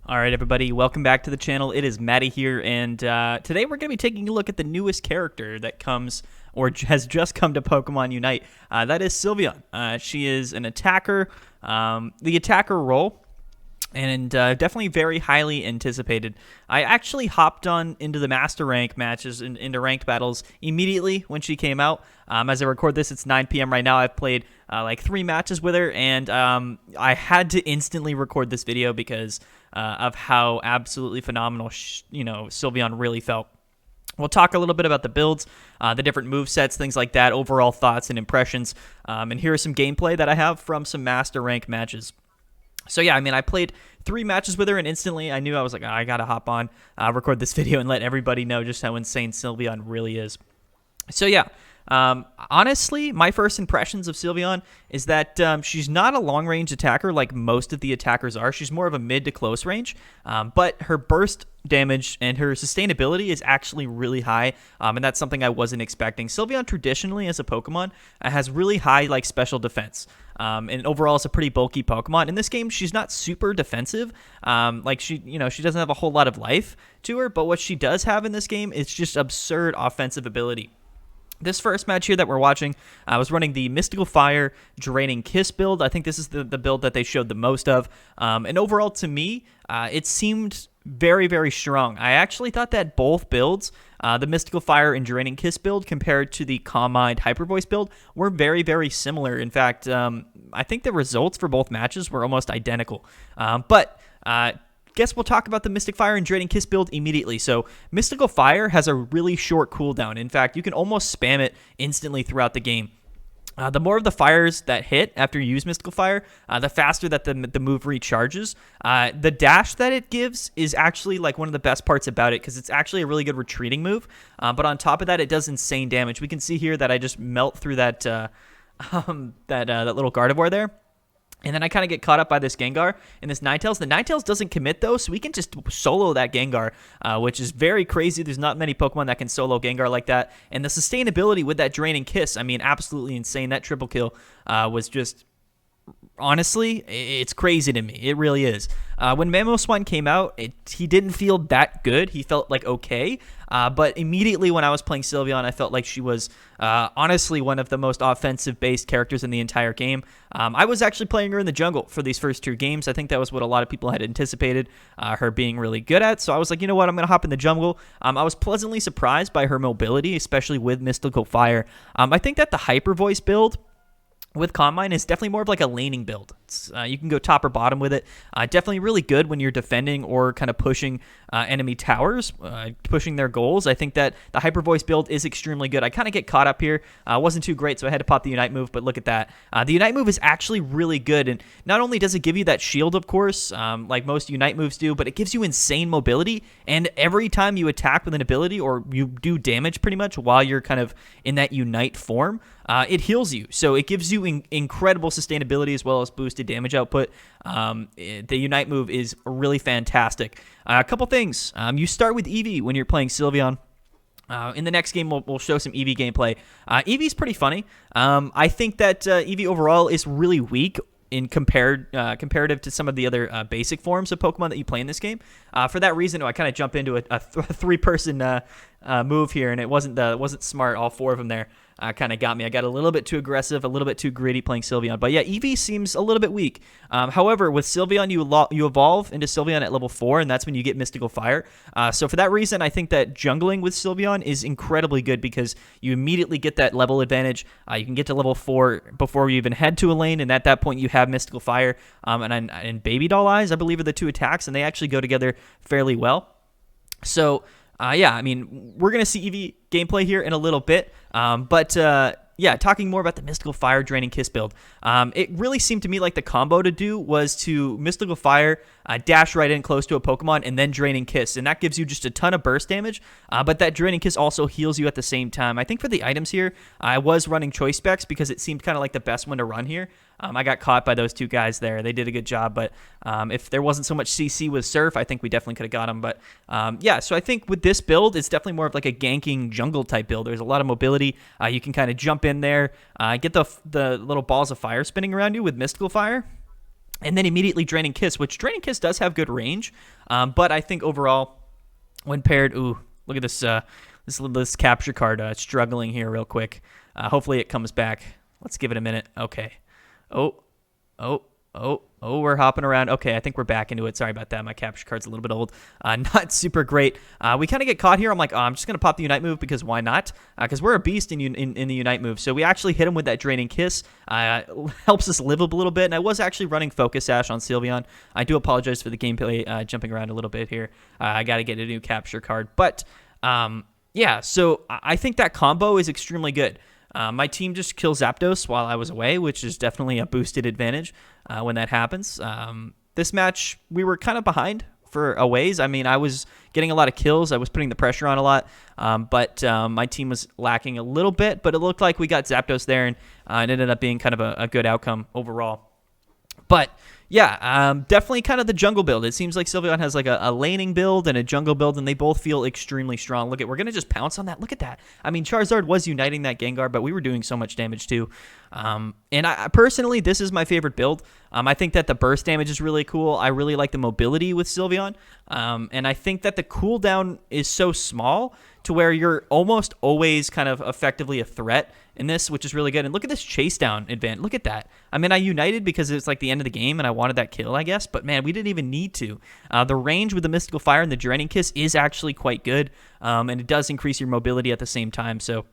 All right, everybody, welcome back to the channel. It is Maddie here, and today we're going to be taking a look at the newest character that comes or has just come to Pokemon Unite. That is Sylveon. She is an attacker, the attacker role, and definitely very highly anticipated. I actually hopped on into the Master Rank matches and into ranked battles immediately when she came out. As I record this, it's 9 p.m. right now. I've played like 3 matches with her, and I had to instantly record this video because of how absolutely phenomenal, Sylveon really felt. We'll talk a little bit about the builds, the different move sets, things like that, overall thoughts and impressions, and here is some gameplay that I have from some Master Rank matches. So yeah, I mean, I played 3 matches with her, and instantly I knew I was like, I gotta hop on, record this video, and let everybody know just how insane Sylveon really is. So yeah, honestly, my first impressions of Sylveon is that she's not a long-range attacker like most of the attackers are. She's more of a mid to close range, but her burst damage and her sustainability is actually really high, and that's something I wasn't expecting. Sylveon traditionally as a Pokemon has really high like special defense, and overall it's a pretty bulky Pokemon. In this game, she's not super defensive, like she doesn't have a whole lot of life to her, but what she does have in this game is just absurd offensive ability. This first match here that we're watching, I was running the Mystical Fire Draining Kiss build. I think this is the build that they showed the most of. And overall, to me, it seemed very, very strong. I actually thought that both builds, the Mystical Fire and Draining Kiss build compared to the Calm Mind Hyper Voice build, were very, very similar. In fact, I think the results for both matches were almost identical. Guess we'll talk about the Mystic Fire and Draining Kiss build immediately. So Mystical Fire has a really short cooldown. In fact, you can almost spam it instantly throughout the game. The more of the fires that hit after you use Mystical Fire, the faster that the move recharges. The dash that it gives is actually like one of the best parts about it because it's actually a really good retreating move. But on top of that, it does insane damage. We can see here that I just melt through that that little Gardevoir there. And then I kind of get caught up by this Gengar and this Ninetales. The Ninetales doesn't commit, though, so we can just solo that Gengar, which is very crazy. There's not many Pokemon that can solo Gengar like that. And the sustainability with that Draining Kiss, I mean, absolutely insane. That triple kill was just... Honestly, it's crazy to me. It really is. When Mamoswine came out, he didn't feel that good. He felt like okay. But immediately when I was playing Sylveon, I felt like she was honestly one of the most offensive-based characters in the entire game. I was actually playing her in the jungle for these first 2 games. I think that was what a lot of people had anticipated her being really good at. So I was like, you know what? I'm going to hop in the jungle. I was pleasantly surprised by her mobility, especially with Mystical Fire. I think that the Hyper Voice build with Calm Mind is definitely more of like a laning build. You can go top or bottom with it. Definitely really good when you're defending or kind of pushing enemy towers, pushing their goals. I think that the Hyper Voice build is extremely good. I kind of get caught up here. Wasn't too great, so I had to pop the Unite move, but look at that. The Unite move is actually really good, and not only does it give you that shield, of course, like most Unite moves do, but it gives you insane mobility, and every time you attack with an ability or you do damage pretty much while you're kind of in that Unite form, it heals you. So it gives you incredible sustainability as well as boosted damage output. The Unite move is really fantastic. A couple things. You start with Eevee when you're playing Sylveon. In the next game, we'll show some Eevee gameplay. Eevee's pretty funny. I think that Eevee overall is really weak in comparative to some of the other basic forms of Pokemon that you play in this game. For that reason, I kind of jump into a 3-person move here, and it wasn't smart. All 4 of them there kind of got me. I got a little bit too aggressive, a little bit too greedy playing Sylveon. But yeah, Eevee seems a little bit weak. However, with Sylveon, you evolve into Sylveon at level 4, and that's when you get Mystical Fire. So for that reason, I think that jungling with Sylveon is incredibly good because you immediately get that level advantage. You can get to level 4 before you even head to a lane, and at that point, you have Mystical Fire and Baby Doll Eyes, I believe, are the 2 attacks, and they actually go together fairly well. So... yeah, I mean, we're going to see Eevee gameplay here in a little bit, yeah, talking more about the Mystical Fire Draining Kiss build. It really seemed to me like the combo to do was to Mystical Fire, dash right in close to a Pokemon, and then Draining Kiss. And that gives you just a ton of burst damage, but that Draining Kiss also heals you at the same time. I think for the items here, I was running Choice Specs because it seemed kind of like the best one to run here. I got caught by those 2 guys there. They did a good job, but if there wasn't so much CC with Surf, I think we definitely could have got him. But yeah, so I think with this build, it's definitely more of like a ganking jungle type build. There's a lot of mobility. You can kind of jump in there, get the little balls of fire spinning around you with Mystical Fire. and then immediately Draining Kiss, which Draining Kiss does have good range, but I think overall, when paired, ooh, look at this this capture card struggling here real quick. Hopefully it comes back. Let's give it a minute. Okay. Oh, we're hopping around. Okay, I think we're back into it. Sorry about that. My capture card's a little bit old. Not super great. We kind of get caught here. I'm like, oh, I'm just going to pop the Unite move because why not? Because we're a beast in the Unite move. So we actually hit him with that Draining Kiss. Helps us live up a little bit. And I was actually running Focus Sash on Sylveon. I do apologize for the gameplay jumping around a little bit here. I got to get a new capture card. But, yeah, so I think that combo is extremely good. My team just kills Zapdos while I was away, which is definitely a boosted advantage when that happens. This match, we were kind of behind for a ways. I mean, I was getting a lot of kills. I was putting the pressure on a lot, but my team was lacking a little bit. But it looked like we got Zapdos there, and it ended up being kind of a good outcome overall. But yeah, definitely kind of the jungle build. It seems like Sylveon has like a laning build and a jungle build, and they both feel extremely strong. Look at, we're going to just pounce on that. Look at that. I mean, Charizard was uniting that Gengar, but we were doing so much damage too. And I personally, this is my favorite build. I think that the burst damage is really cool. I really like the mobility with Sylveon. And I think that the cooldown is so small to where you're almost always kind of effectively a threat in this, which is really good. And look at this chase down advantage. Look at that. I mean, I united because it's like the end of the game and I wanted that kill, I guess. But man, we didn't even need to. The range with the Mystical Fire and the Draining Kiss is actually quite good. And it does increase your mobility at the same time. So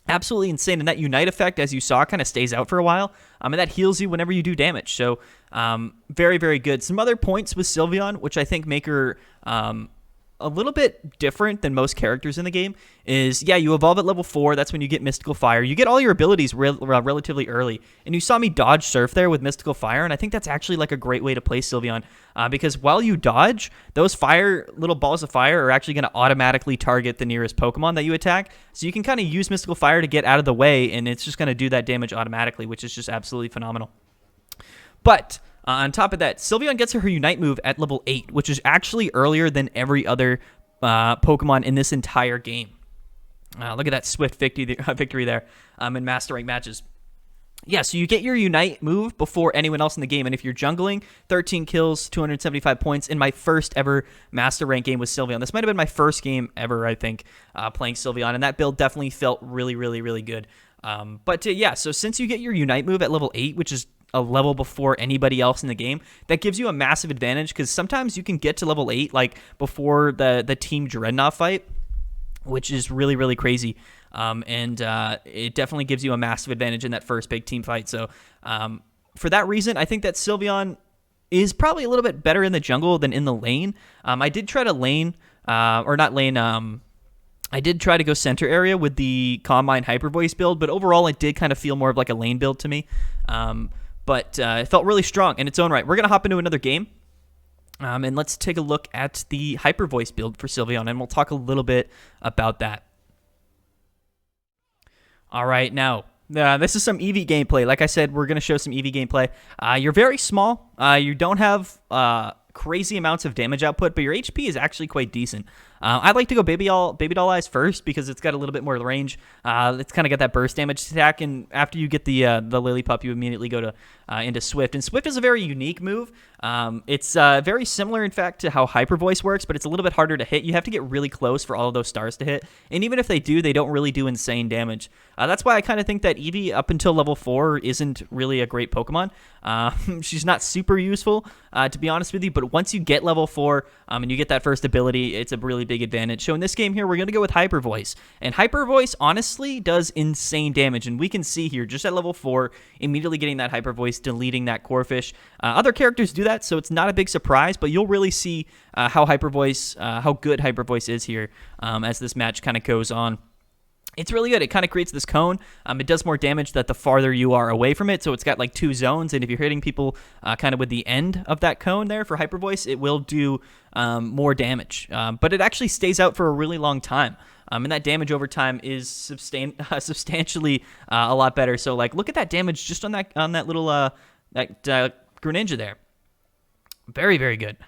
absolutely insane. And that Unite effect, as you saw, kind of stays out for a while. And that heals you whenever you do damage. So very, very good. Some other points with Sylveon, which I think make her a little bit different than most characters in the game, is, yeah, you evolve at level 4. That's when you get Mystical Fire. You get all your abilities relatively early. And you saw me dodge Surf there with Mystical Fire, and I think that's actually like a great way to play Sylveon, because while you dodge, those little balls of fire are actually going to automatically target the nearest Pokemon that you attack. So you can kind of use Mystical Fire to get out of the way, and it's just going to do that damage automatically, which is just absolutely phenomenal. But on top of that, Sylveon gets her Unite move at level 8, which is actually earlier than every other Pokemon in this entire game. Look at that swift victory there in Master Rank matches. Yeah, so you get your Unite move before anyone else in the game, and if you're jungling, 13 kills, 275 points in my first ever Master Rank game with Sylveon. This might have been my first game ever, I think, playing Sylveon, and that build definitely felt really, really, really good. Yeah, so since you get your Unite move at level 8, which is a level before anybody else in the game, that gives you a massive advantage, because sometimes you can get to level 8 like before the Team Dreadnought fight, which is really, really crazy. It definitely gives you a massive advantage in that first big team fight. So for that reason, I think that Sylveon is probably a little bit better in the jungle than in the lane. I did try to lane, or not lane, I did try to go center area with the Combine Hyper Voice build, but overall it did kind of feel more of like a lane build to me. But it felt really strong in its own right. We're going to hop into another game, and let's take a look at the Hyper Voice build for Sylveon, and we'll talk a little bit about that. All right, now, this is some Eevee gameplay. Like I said, we're going to show some Eevee gameplay. You're very small. You don't have crazy amounts of damage output, but your HP is actually quite decent. I'd like to go Baby Doll Eyes first because it's got a little bit more range. It's kind of got that burst damage attack, and after you get the Lillipup, you immediately go to into Swift. And Swift is a very unique move. It's very similar, in fact, to how Hyper Voice works, but it's a little bit harder to hit. You have to get really close for all of those stars to hit, and even if they do, they don't really do insane damage. That's why I kind of think that Eevee, up until level 4, isn't really a great Pokemon. She's not super useful, to be honest with you, but once you get level 4 and you get that first ability, it's a really big advantage. So in this game here, we're going to go with Hyper Voice. And Hyper Voice, honestly, does insane damage. And we can see here, just at level 4, immediately getting that Hyper Voice, deleting that Corphish. Other characters do that, so it's not a big surprise, but you'll really see how good Hyper Voice is here as this match kind of goes on. It's really good. It kind of creates this cone. It does more damage the farther you are away from it. So it's got like 2 zones. And if you're hitting people kind of with the end of that cone there for Hyper Voice, it will do more damage. But it actually stays out for a really long time. And that damage over time is substantially a lot better. So like, look at that damage just on that little Greninja there. Very, very good.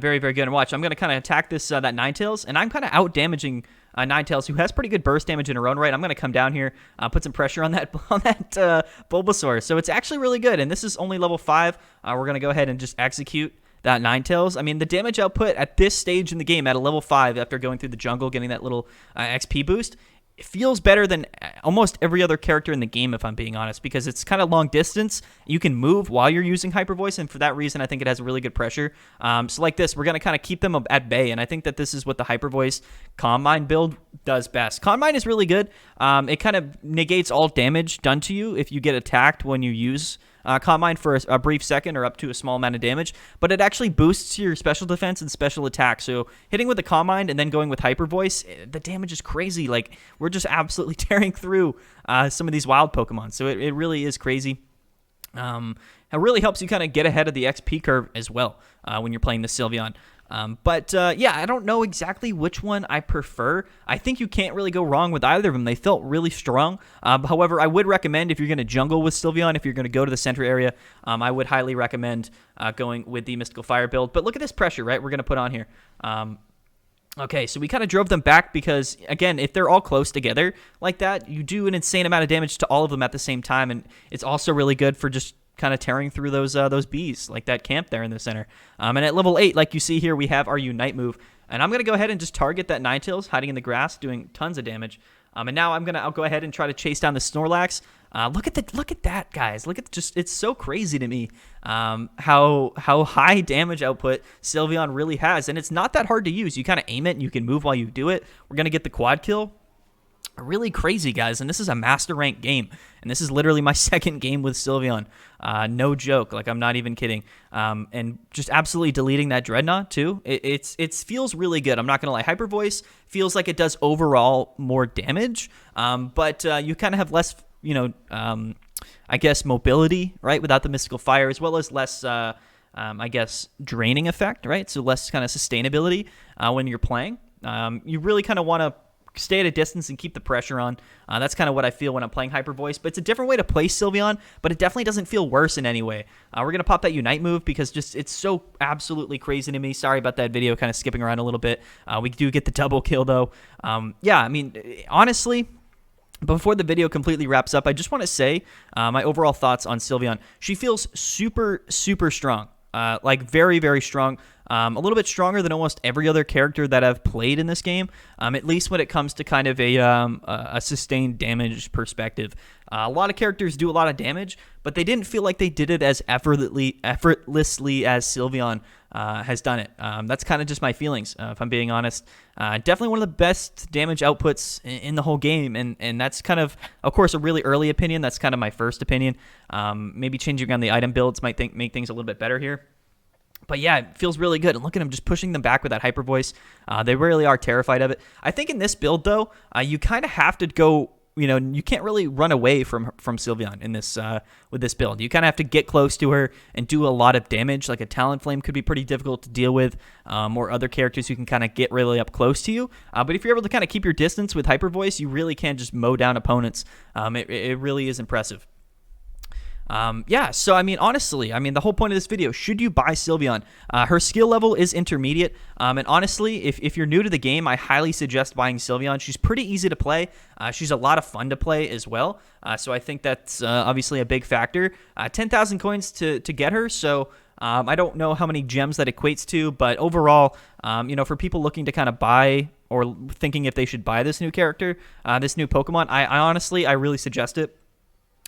Very, very good. And watch, I'm going to kind of attack this that Ninetales, and I'm kind of out damaging Ninetales, who has pretty good burst damage in her own right. I'm going to come down here, put some pressure on that Bulbasaur. So it's actually really good, and this is only level 5. We're going to go ahead and just execute that Ninetales. I mean, the damage output at this stage in the game at a level 5 after going through the jungle, getting that little XP boost, it feels better than almost every other character in the game, if I'm being honest, because it's kind of long distance. You can move while you're using Hyper Voice, and for that reason, I think it has really good pressure. So like this, we're going to kind of keep them at bay, and I think that this is what the Hyper Voice Calm Mind build does best. Calm Mind is really good. It kind of negates all damage done to you if you get attacked when you use Calm Mind for a brief second or up to a small amount of damage, but it actually boosts your special defense and special attack. So hitting with the Calm Mind and then going with Hyper Voice, the damage is crazy. Like, we're just absolutely tearing through some of these wild Pokemon. So it really is crazy. It really helps you kind of get ahead of the XP curve as well when you're playing the Sylveon. Yeah, I don't know exactly which one I prefer. I think you can't really go wrong with either of them. They felt really strong. However, I would recommend if you're going to jungle with Sylveon, if you're going to go to the center area, I would highly recommend going with the Mystical Fire build. But look at this pressure, right, we're going to put on here. Okay, so we kind of drove them back because, again, if they're all close together like that, you do an insane amount of damage to all of them at the same time, and it's also really good for just kind of tearing through those bees, like that camp there in the center. And at level 8, like you see here, we have our Unite move. And I'm going to go ahead and just target that Ninetales hiding in the grass, doing tons of damage. And now I'll go ahead and try to chase down the Snorlax. Look at that, guys. It's so crazy to me how high damage output Sylveon really has. And it's not that hard to use. You kind of aim it and you can move while you do it. We're going to get the quad kill. Really crazy, guys, and this is a master rank game, and this is literally my second game with Sylveon. No joke, like, I'm not even kidding. And just absolutely deleting that Dreadnought too. It feels really good. I'm not gonna lie. Hyper Voice feels like it does overall more damage, but you kind of have less, I guess, mobility, right, without the Mystical Fire, as well as less, I guess, draining effect, right? So less kind of sustainability when you're playing. You really kind of want to stay at a distance and keep the pressure on. That's kind of what I feel when I'm playing Hyper Voice, but it's a different way to play Sylveon, but it definitely doesn't feel worse in any way. We're going to pop that Unite move because it's so absolutely crazy to me. Sorry about that video kind of skipping around a little bit. We do get the double kill, though. Yeah, I mean, honestly, before the video completely wraps up, I just want to say my overall thoughts on Sylveon. She feels super, super strong. Like, very, very strong. A little bit stronger than almost every other character that I've played in this game, at least when it comes to kind of a sustained damage perspective. A lot of characters do a lot of damage, but they didn't feel like they did it as effortlessly as Sylveon has done it. That's kind of just my feelings, if I'm being honest. Definitely one of the best damage outputs in the whole game, and that's kind of course, a really early opinion. That's kind of my first opinion. Maybe changing around the item builds might make things a little bit better here. But yeah, it feels really good. And look at him just pushing them back with that Hyper Voice. They really are terrified of it. I think in this build, though, you kind of have to go, you can't really run away from Sylveon in this with this build. You kind of have to get close to her and do a lot of damage. Like a Talonflame could be pretty difficult to deal with, or other characters who can kind of get really up close to you. But if you're able to kind of keep your distance with Hyper Voice, you really can just mow down opponents. It really is impressive. Yeah, so I mean, honestly, the whole point of this video, should you buy Sylveon? Her skill level is intermediate, and honestly, if you're new to the game, I highly suggest buying Sylveon. She's pretty easy to play. She's a lot of fun to play as well, so I think that's obviously a big factor. 10,000 coins to get her, so I don't know how many gems that equates to, but overall, for people looking to kind of buy or thinking if they should buy this new character, this new Pokemon, I honestly, I really suggest it.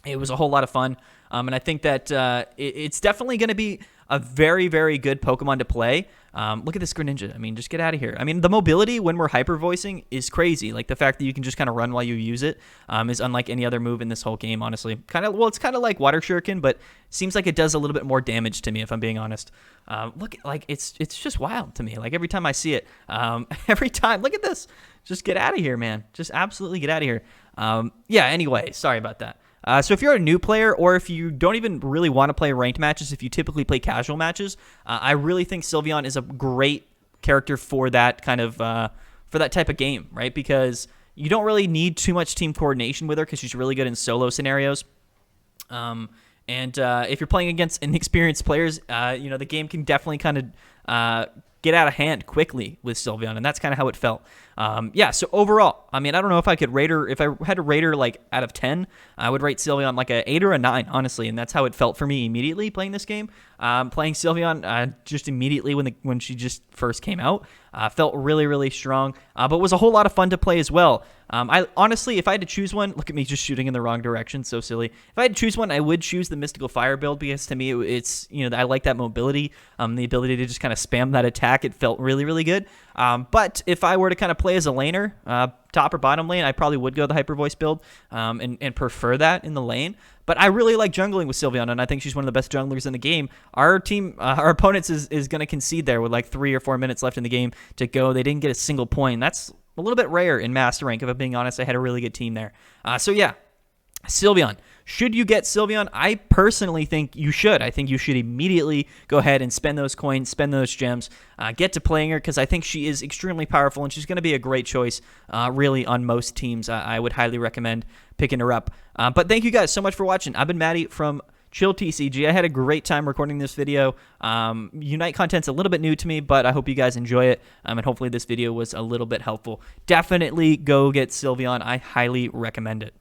It was a whole lot of fun, and I think that it's definitely going to be a very, very good Pokemon to play. Look at this Greninja. Just get out of here. The mobility when we're hyper voicing is crazy. Like, the fact that you can just kind of run while you use it is unlike any other move in this whole game, honestly. It's kind of like Water Shuriken, but seems like it does a little bit more damage to me, if I'm being honest. Look, like, it's just wild to me. Like, every time I see it, every time, look at this. Just get out of here, man. Just absolutely get out of here. Yeah, anyway, sorry about that. So if you're a new player, or if you don't even really want to play ranked matches, if you typically play casual matches, I really think Sylveon is a great character for that kind of for that type of game, right? Because you don't really need too much team coordination with her, because she's really good in solo scenarios. And if you're playing against inexperienced players, the game can definitely kind of get out of hand quickly with Sylveon, and that's kind of how it felt. Yeah, so overall, I mean, I don't know if I could rate her, if I had to rate her like out of 10, I would rate Sylveon like a 8 or a 9, honestly, and that's how it felt for me immediately playing this game. Playing Sylveon just immediately when she just first came out, felt really, really strong, but was a whole lot of fun to play as well. I honestly, if I had to choose one, look at me just shooting in the wrong direction, so silly. If I had to choose one, I would choose the Mystical Fire build because to me, it's, you know, I like that mobility, the ability to just kind of spam that attack. It felt really, really good. But if I were to kind of play as a laner, top or bottom lane, I probably would go the Hyper Voice build, and prefer that in the lane. But I really like jungling with Sylveon, and I think she's one of the best junglers in the game. Our team, our opponents is going to concede there with like 3 or 4 minutes left in the game to go. They didn't get a single point. That's a little bit rare in Master Rank, if I'm being honest. I had a really good team there. So yeah, Sylveon. Should you get Sylveon? I personally think you should. I think you should immediately go ahead and spend those coins, spend those gems, get to playing her, because I think she is extremely powerful, and she's going to be a great choice, really, on most teams. I would highly recommend picking her up. But thank you guys so much for watching. I've been Maddie from Chill TCG. I had a great time recording this video. Unite content's a little bit new to me, but I hope you guys enjoy it, and hopefully this video was a little bit helpful. Definitely go get Sylveon. I highly recommend it.